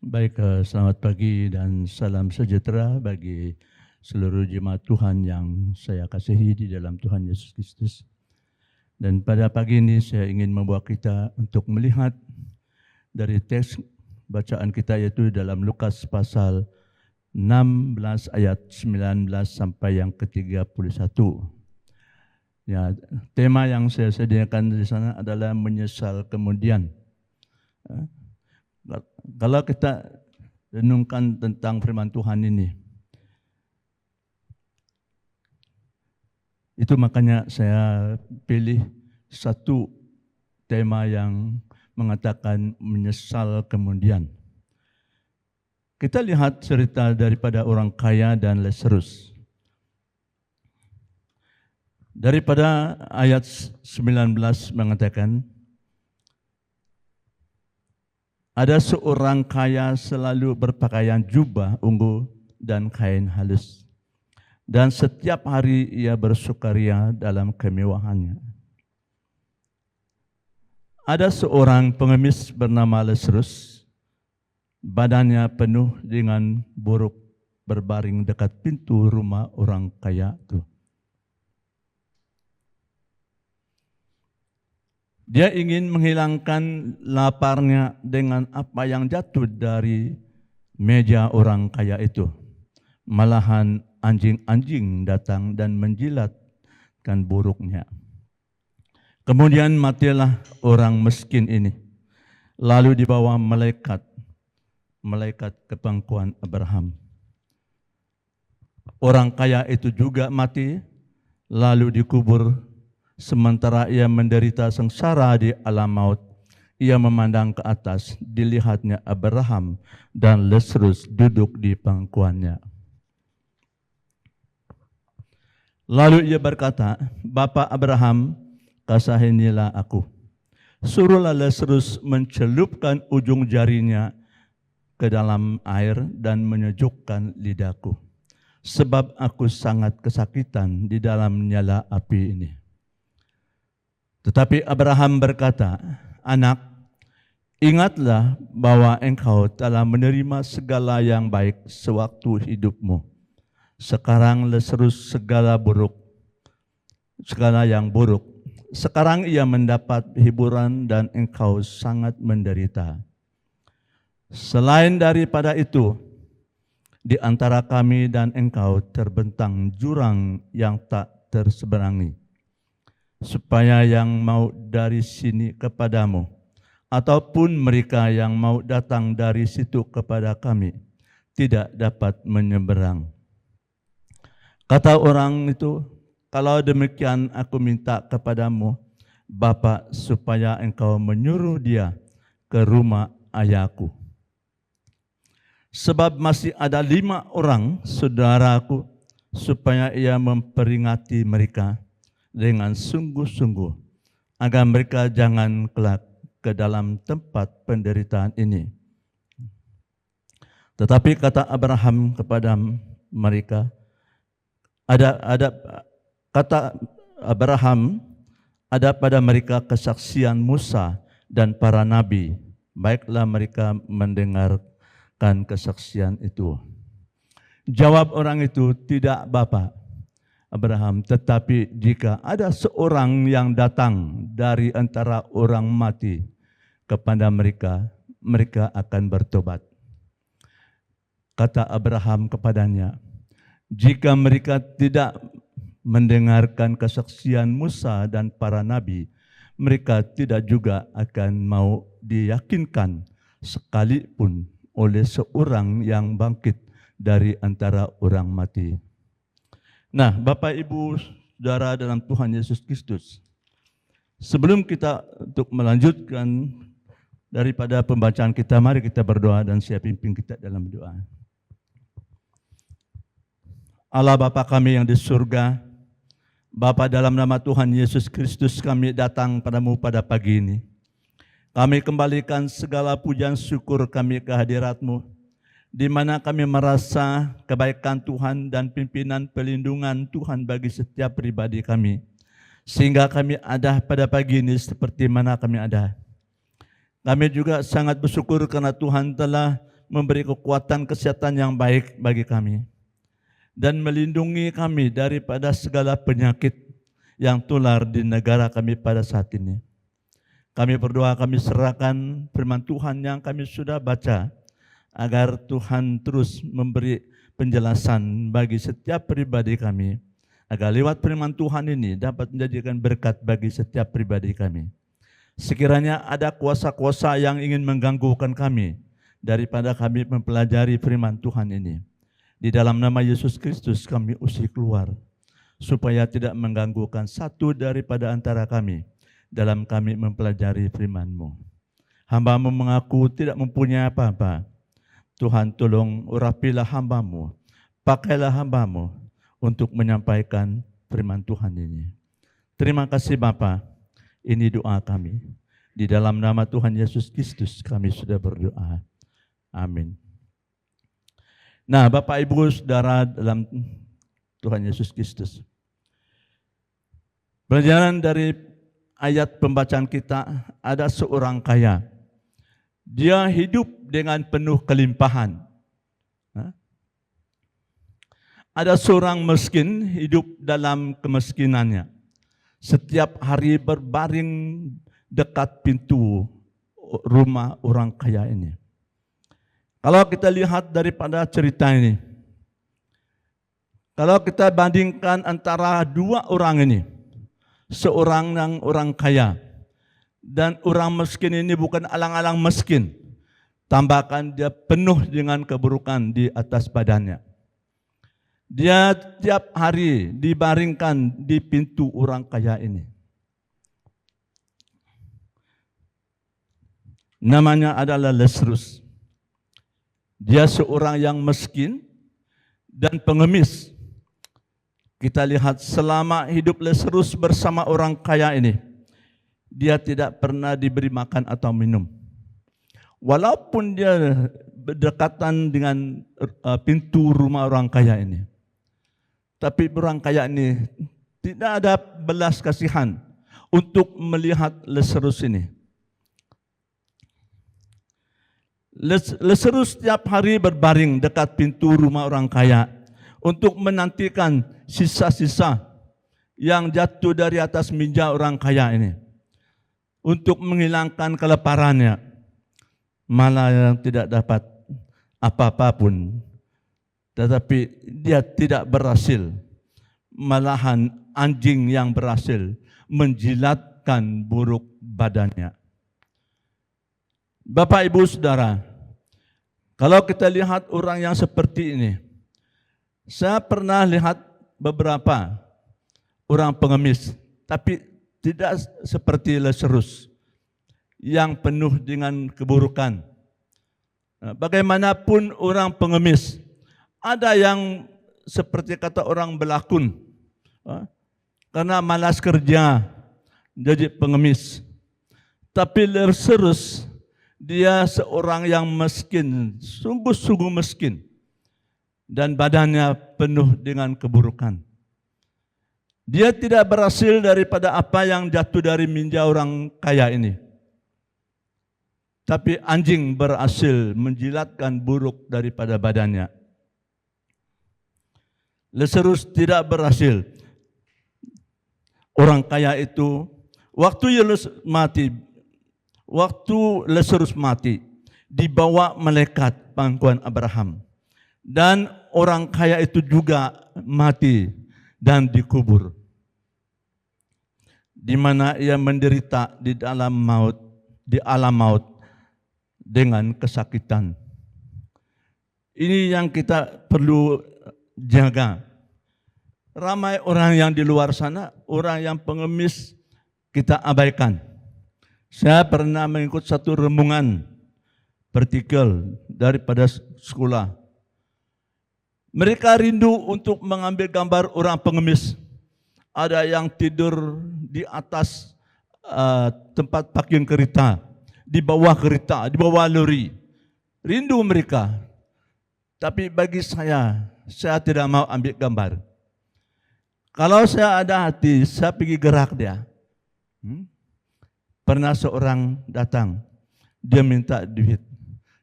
Baik, selamat pagi dan salam sejahtera bagi seluruh jemaat Tuhan yang saya kasihi di dalam Tuhan Yesus Kristus. Dan pada pagi ini saya ingin membawa kita untuk melihat dari teks bacaan kita yaitu dalam Lukas pasal 16 ayat 19 sampai yang ke-31. Ya, tema yang saya sediakan di sana adalah menyesal kemudian. Kalau kita renungkan tentang firman Tuhan ini, itu makanya saya pilih satu tema yang mengatakan menyesal kemudian. Kita lihat cerita daripada orang kaya dan Lazarus. Daripada ayat 19 mengatakan, ada seorang kaya selalu berpakaian jubah ungu dan kain halus. Dan setiap hari ia bersukaria dalam kemewahannya. Ada seorang pengemis bernama Lazarus, badannya penuh dengan buruk, berbaring dekat pintu rumah orang kaya itu. Dia ingin menghilangkan laparnya dengan apa yang jatuh dari meja orang kaya itu. Malahan anjing-anjing datang dan menjilatkan buruknya. Kemudian matilah orang miskin ini. Lalu dibawa malaikat ke pangkuan Abraham. Orang kaya itu juga mati, lalu dikubur. Sementara ia menderita sengsara di alam maut, ia memandang ke atas, dilihatnya Abraham dan Lazarus duduk di pangkuannya. Lalu ia berkata, Bapa Abraham, kasihanilah aku. Suruhlah Lazarus mencelupkan ujung jarinya ke dalam air dan menyejukkan lidahku. Sebab aku sangat kesakitan di dalam nyala api ini. Tetapi Abraham berkata, Anak, ingatlah bahwa engkau telah menerima segala yang baik sewaktu hidupmu. Sekarang Lazarus segala yang buruk. Sekarang ia mendapat hiburan dan engkau sangat menderita. Selain daripada itu, di antara kami dan engkau terbentang jurang yang tak terseberangi. Supaya yang mau dari sini kepadamu, ataupun mereka yang mau datang dari situ kepada kami, tidak dapat menyeberang. Kata orang itu, kalau demikian aku minta kepadamu, Bapa, supaya engkau menyuruh dia ke rumah ayahku. Sebab masih ada 5 orang saudaraku, supaya ia memperingati mereka dengan sungguh-sungguh, agar mereka jangan kelak ke dalam tempat penderitaan ini. Tetapi kata Abraham kepada mereka, ada pada mereka kesaksian Musa dan para nabi. Baiklah mereka mendengarkan kesaksian itu. Jawab orang itu, tidak Bapa Abraham, tetapi jika ada seorang yang datang dari antara orang mati kepada mereka, mereka akan bertobat. Kata Abraham kepadanya, jika mereka tidak mendengarkan kesaksian Musa dan para nabi, mereka tidak juga akan mau diyakinkan sekalipun oleh seorang yang bangkit dari antara orang mati. Nah, Bapak, Ibu, Saudara dalam Tuhan Yesus Kristus, sebelum kita untuk melanjutkan daripada pembacaan kita, mari kita berdoa dan saya pimpin kita dalam doa. Allah Bapa kami yang di surga, Bapa, dalam nama Tuhan Yesus Kristus kami datang padamu pada pagi ini. Kami kembalikan segala pujian syukur kami ke hadirat-Mu, di mana kami merasa kebaikan Tuhan dan pimpinan pelindungan Tuhan bagi setiap pribadi kami. Sehingga kami ada pada pagi ini seperti mana kami ada. Kami juga sangat bersyukur karena Tuhan telah memberi kekuatan kesehatan yang baik bagi kami, dan melindungi kami daripada segala penyakit yang tular di negara kami pada saat ini. Kami berdoa, kami serahkan firman Tuhan yang kami sudah baca, agar Tuhan terus memberi penjelasan bagi setiap pribadi kami, agar lewat firman Tuhan ini dapat menjadikan berkat bagi setiap pribadi kami. Sekiranya ada kuasa-kuasa yang ingin mengganggukan kami daripada kami mempelajari firman Tuhan ini, di dalam nama Yesus Kristus kami usir keluar, supaya tidak mengganggukan satu daripada antara kami dalam kami mempelajari firman-Mu. Hamba-Mu mengaku tidak mempunyai apa-apa. Tuhan, tolong urapilah hamba-Mu, pakailah hamba-Mu untuk menyampaikan firman Tuhan ini. Terima kasih Bapa, ini doa kami. Di dalam nama Tuhan Yesus Kristus kami sudah berdoa. Amin. Nah, Bapak Ibu Saudara dalam Tuhan Yesus Kristus, pelajaran dari ayat pembacaan kita, ada seorang kaya. Dia hidup dengan penuh kelimpahan. Ada seorang miskin hidup dalam kemiskinannya. Setiap hari berbaring dekat pintu rumah orang kaya ini. Kalau kita lihat daripada cerita ini, kalau kita bandingkan antara dua orang ini, seorang yang orang kaya dan orang miskin ini bukan alang-alang miskin, tambahkan dia penuh dengan keburukan di atas badannya. Dia tiap hari dibaringkan di pintu orang kaya ini. Namanya adalah Lazarus. Dia seorang yang miskin dan pengemis. Kita lihat selama hidup Lazarus bersama orang kaya ini, dia tidak pernah diberi makan atau minum. Walaupun dia berdekatan dengan pintu rumah orang kaya ini, tapi orang kaya ini tidak ada belas kasihan untuk melihat Lazarus ini. Lazarus setiap hari berbaring dekat pintu rumah orang kaya untuk menantikan sisa-sisa yang jatuh dari atas meja orang kaya ini, untuk menghilangkan kelaparannya. Malah yang tidak dapat apa-apa pun, tetapi dia tidak berhasil. Malahan anjing yang berhasil menjilatkan buruk badannya. Bapak, Ibu, Saudara, kalau kita lihat orang yang seperti ini, saya pernah lihat beberapa orang pengemis, tapi tidak seperti Lazarus yang penuh dengan keburukan. Bagaimanapun orang pengemis, ada yang seperti kata orang berlakon, karena malas kerja jadi pengemis. Tapi Lazarus, dia seorang yang miskin, sungguh-sungguh miskin, dan badannya penuh dengan keburukan. Dia tidak berhasil daripada apa yang jatuh dari meja orang kaya ini. Tapi anjing berhasil menjilatkan buruk daripada badannya. Lazarus tidak berhasil. Orang kaya itu, waktu Lazarus mati, dibawa malaikat pangkuan Abraham. Dan orang kaya itu juga mati dan dikubur, di mana ia menderita di alam maut dengan kesakitan. Ini yang kita perlu jaga. Ramai orang yang di luar sana, orang yang pengemis kita abaikan. Saya pernah mengikut satu renungan vertikal daripada sekolah. Mereka rindu untuk mengambil gambar orang pengemis. Ada yang tidur di atas tempat parkir kereta, di bawah kereta, di bawah lori. Rindu mereka. Tapi bagi saya tidak mau ambil gambar. Kalau saya ada hati, saya pergi gerak dia. Pernah seorang datang, dia minta duit.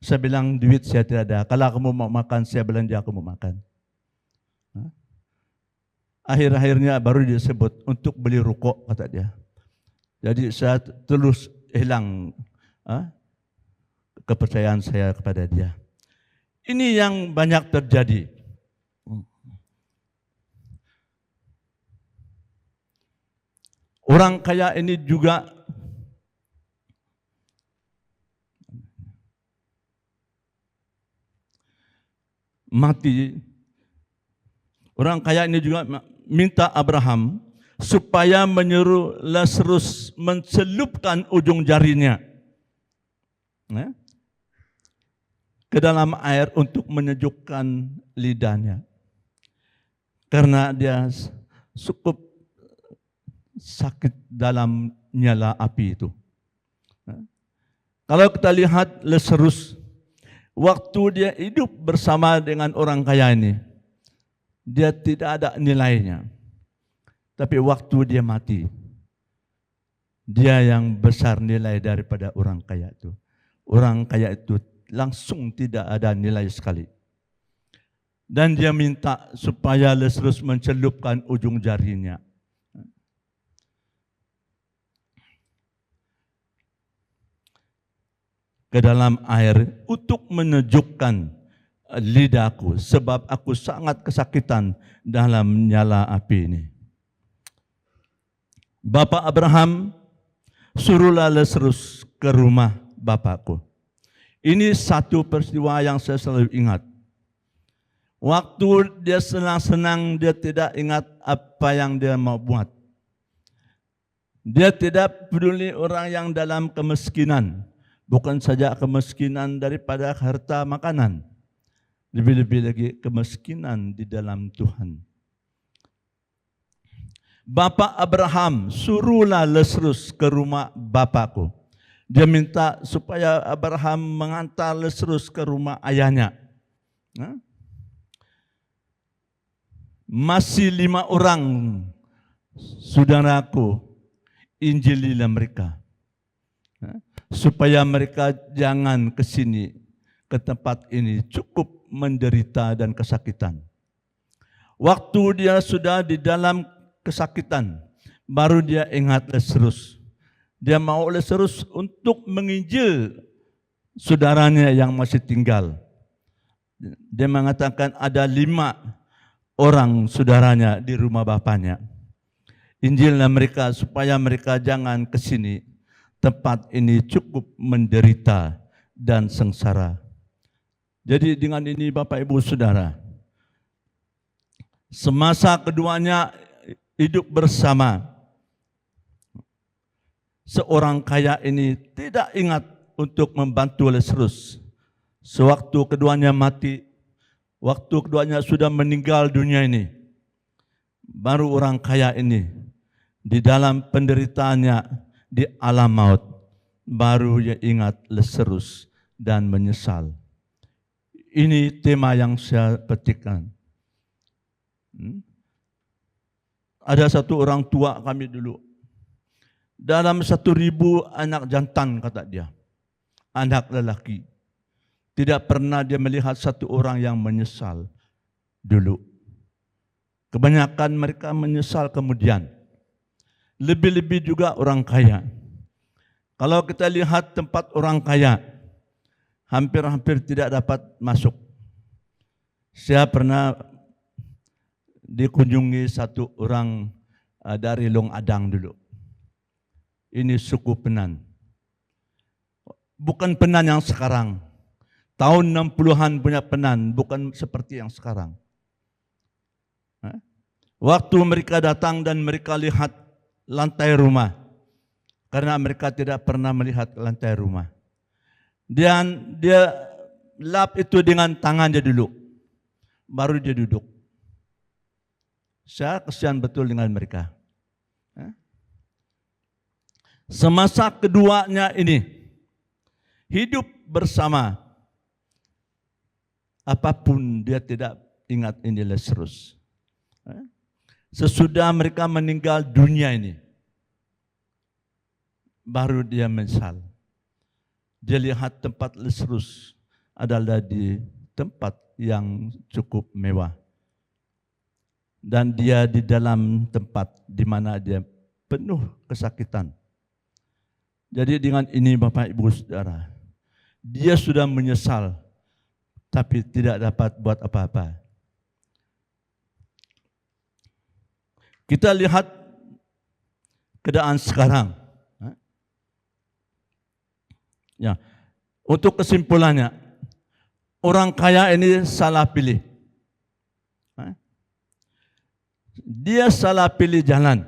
Saya bilang duit saya tidak ada. Kalau kamu mau makan, saya belanja kamu makan. Akhir-akhirnya baru dia sebut untuk beli rokok, kata dia. Jadi saya terus hilang kepercayaan saya kepada dia. Ini yang banyak terjadi. Orang kaya ini juga mati. Orang kaya ini juga minta Abraham supaya menyuruh Lazarus mencelupkan ujung jarinya ke dalam air untuk menyejukkan lidahnya. Karena dia cukup sakit dalam nyala api itu. Kalau kita lihat Lazarus, waktu dia hidup bersama dengan orang kaya ini, dia tidak ada nilainya. Tapi waktu dia mati, dia yang besar nilai daripada orang kaya itu. Orang kaya itu langsung tidak ada nilai sekali. Dan dia minta supaya Lazarus mencelupkan ujung jarinya. Ke dalam air untuk menyejukkan lidahku, sebab aku sangat kesakitan dalam nyala api ini. Bapak Abraham, suruhlah Lazarus ke rumah bapakku. Ini satu peristiwa yang saya selalu ingat. Waktu dia senang-senang, dia tidak ingat apa yang dia mau buat. Dia tidak peduli orang yang dalam kemiskinan. Bukan saja kemiskinan daripada harta makanan. Lebih-lebih lagi kemiskinan di dalam Tuhan. Bapak Abraham, suruhlah Lazarus ke rumah bapakku. Dia minta supaya Abraham mengantar Lazarus ke rumah ayahnya. Masih 5 orang saudaraku, injililah mereka. Supaya mereka jangan ke sini, ke tempat ini, cukup menderita dan kesakitan. Waktu dia sudah di dalam kesakitan, baru dia ingat Lazarus. Dia mau Lazarus untuk menginjil saudaranya yang masih tinggal. Dia mengatakan ada 5 orang saudaranya di rumah bapaknya. Injilnya mereka supaya mereka jangan ke sini. Tempat ini cukup menderita dan sengsara. Jadi dengan ini Bapak Ibu Saudara, semasa keduanya hidup bersama, seorang kaya ini tidak ingat untuk membantu Lazarus. Sewaktu keduanya mati, waktu keduanya sudah meninggal dunia ini, baru orang kaya ini di dalam penderitaannya di alam maut, baru dia ingat Lazarus dan menyesal. Ini tema yang saya petikkan. Ada satu orang tua kami dulu. Dalam 1.000 anak jantan, kata dia, anak lelaki. Tidak pernah dia melihat satu orang yang menyesal dulu. Kebanyakan mereka menyesal kemudian. Lebih-lebih juga orang kaya. Kalau kita lihat tempat orang kaya, hampir-hampir tidak dapat masuk. Saya pernah dikunjungi satu orang dari Long Adang dulu. Ini suku Penan. Bukan Penan yang sekarang. Tahun 60-an punya Penan, bukan seperti yang sekarang. Waktu mereka datang dan mereka lihat lantai rumah, karena mereka tidak pernah melihat lantai rumah. Dan dia lap itu dengan tangannya dulu, baru dia duduk. Saya kasihan betul dengan mereka. Semasa keduanya ini hidup bersama, apapun dia tidak ingat ini Lazarus. Sesudah mereka meninggal dunia ini, baru dia menyesal. Dia lihat tempat Lazarus adalah di tempat yang cukup mewah. Dan dia di dalam tempat di mana dia penuh kesakitan. Jadi dengan ini Bapak Ibu Saudara, dia sudah menyesal tapi tidak dapat buat apa-apa. Kita lihat keadaan sekarang. Ya, untuk kesimpulannya, orang kaya ini salah pilih. Dia salah pilih jalan.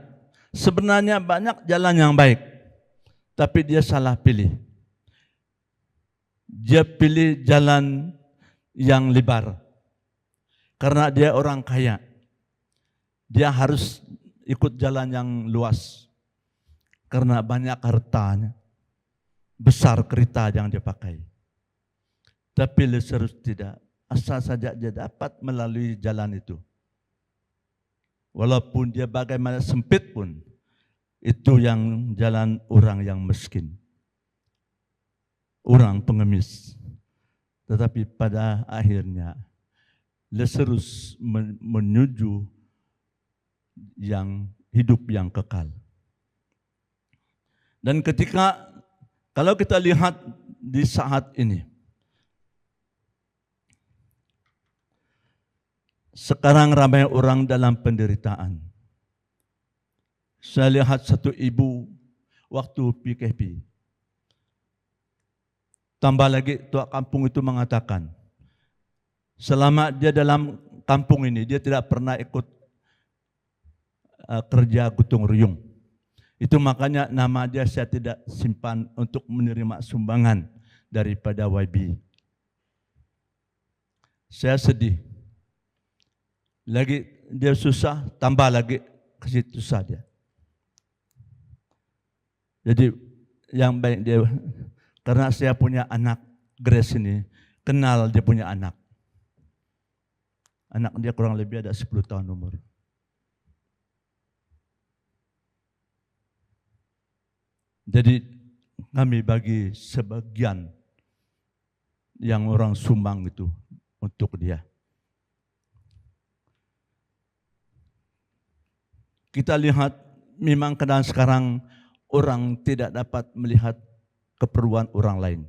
Sebenarnya banyak jalan yang baik, tapi dia salah pilih. Dia pilih jalan yang lebar. Karena dia orang kaya, dia harus ikut jalan yang luas. Karena banyak hartanya, besar kereta yang dia pakai. Tapi Lazarus tidak, asal saja dia dapat melalui jalan itu. Walaupun dia bagaimana sempit pun, itu yang jalan orang yang miskin, orang pengemis. Tetapi pada akhirnya Lazarus menuju yang hidup yang kekal. Dan kalau kita lihat di saat ini, sekarang ramai orang dalam penderitaan. Saya lihat satu ibu waktu PKP. Tambah lagi tua kampung itu mengatakan, selama dia dalam kampung ini, dia tidak pernah ikut kerja gotong royong. Itu makanya nama dia saya tidak simpan untuk menerima sumbangan daripada YB. Saya sedih. Lagi dia susah, tambah lagi ke situ saja. Jadi yang baik dia, karena saya punya anak Grace ini, kenal dia punya anak. Anak dia kurang lebih ada 10 tahun umur. Jadi kami bagi sebagian yang orang sumbang itu untuk dia. Kita lihat memang keadaan sekarang orang tidak dapat melihat keperluan orang lain.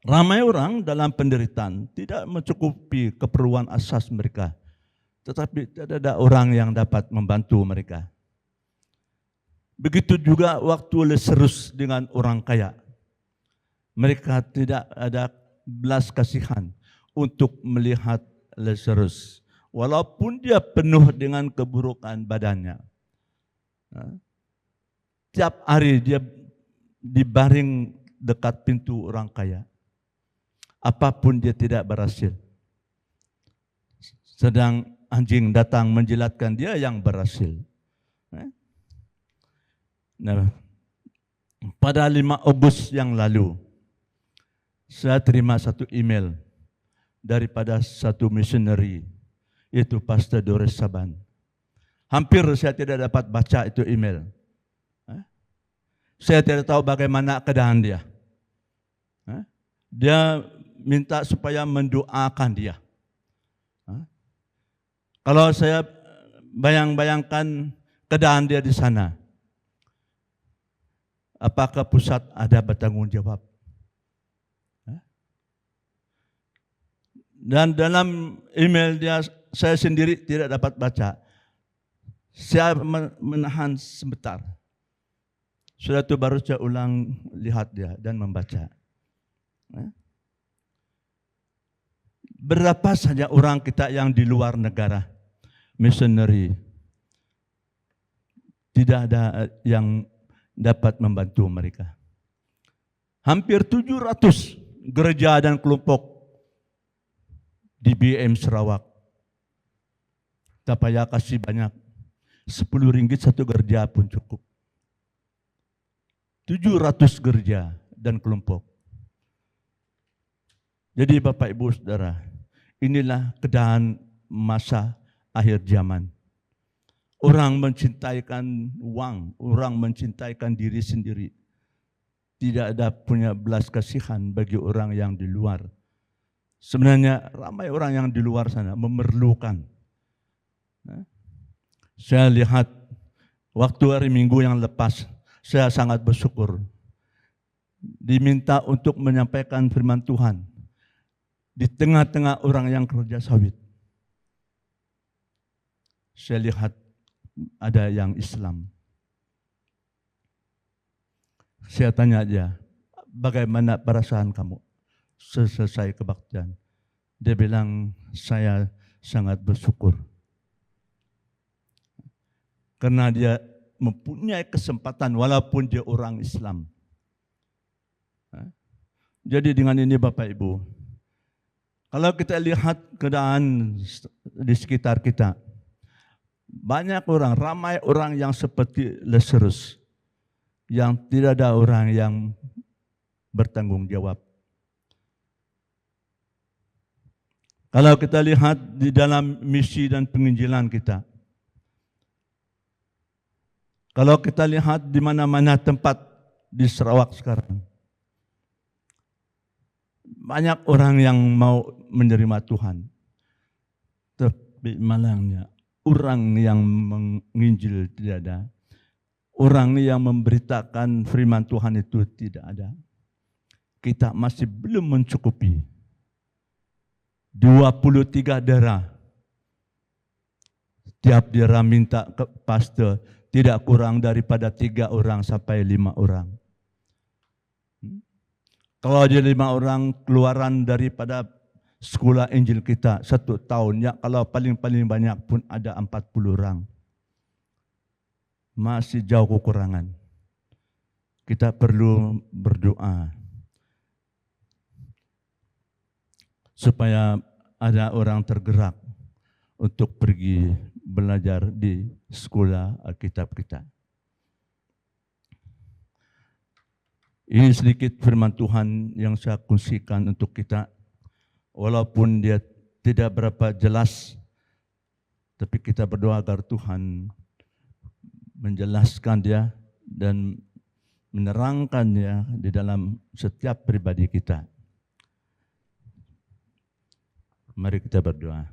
Ramai orang dalam penderitaan tidak mencukupi keperluan asas mereka. Tetapi tidak ada orang yang dapat membantu mereka. Begitu juga waktu Lazarus dengan orang kaya. Mereka tidak ada belas kasihan untuk melihat Lazarus. Walaupun dia penuh dengan keburukan badannya. Tiap hari dia dibaring dekat pintu orang kaya. Apapun dia tidak berhasil. Sedang anjing datang menjilatkan dia yang berhasil. Nah, pada 5 Agustus yang lalu, saya terima satu email daripada satu missionary, yaitu Pastor Doris Saban. Hampir saya tidak dapat baca itu email. Saya tidak tahu bagaimana keadaan dia. Dia minta supaya mendoakan dia. Kalau saya bayangkan keadaan dia di sana, apakah pusat ada bertanggung jawab? Dan dalam email dia, saya sendiri tidak dapat baca. Saya menahan sebentar. Sudah itu baru saya ulang lihat dia dan membaca. Berapa saja orang kita yang di luar negara, missionary, tidak ada yang dapat membantu mereka. Hampir 700 gereja dan kelompok di BM Sarawak. Tak payah kasih banyak. 10 ringgit satu gereja pun cukup. 700 gereja dan kelompok. Jadi Bapak Ibu Saudara, inilah keadaan masa akhir zaman. Orang mencintaikan uang, orang mencintaikan diri sendiri. tidak ada punya belas kasihan bagi orang yang di luar. Sebenarnya ramai orang yang di luar sana memerlukan. Saya lihat waktu hari Minggu yang lepas, saya sangat bersyukur. Diminta untuk menyampaikan firman Tuhan di tengah-tengah orang yang kerja sawit. Saya lihat ada yang Islam. Saya tanya dia, bagaimana perasaan kamu selesai kebaktian? Dia bilang, saya sangat bersyukur. Karena dia mempunyai kesempatan walaupun dia orang Islam. Jadi dengan ini Bapak Ibu, kalau kita lihat keadaan di sekitar kita, banyak orang, ramai orang yang seperti Lazarus, yang tidak ada orang yang bertanggung jawab. Kalau kita lihat di dalam misi dan penginjilan kita, kalau kita lihat di mana-mana tempat di Sarawak sekarang, banyak orang yang mau menerima Tuhan. Tapi malangnya, orang yang menginjil tidak ada. Orang yang memberitakan firman Tuhan itu tidak ada. Kita masih belum mencukupi. 23 daerah. Tiap daerah minta ke pastor tidak kurang daripada 3 orang sampai 5 orang. Kalau ada 5 orang keluaran daripada sekolah Injil kita 1 tahun, ya kalau paling-paling banyak pun ada 40 orang. Masih jauh kekurangan. Kita perlu berdoa supaya ada orang tergerak untuk pergi belajar di sekolah Alkitab kita. Ini sedikit firman Tuhan yang saya kongsikan untuk kita. Walaupun dia tidak berapa jelas, tapi kita berdoa agar Tuhan menjelaskan dia dan menerangkan dia di dalam setiap pribadi kita. Mari kita berdoa.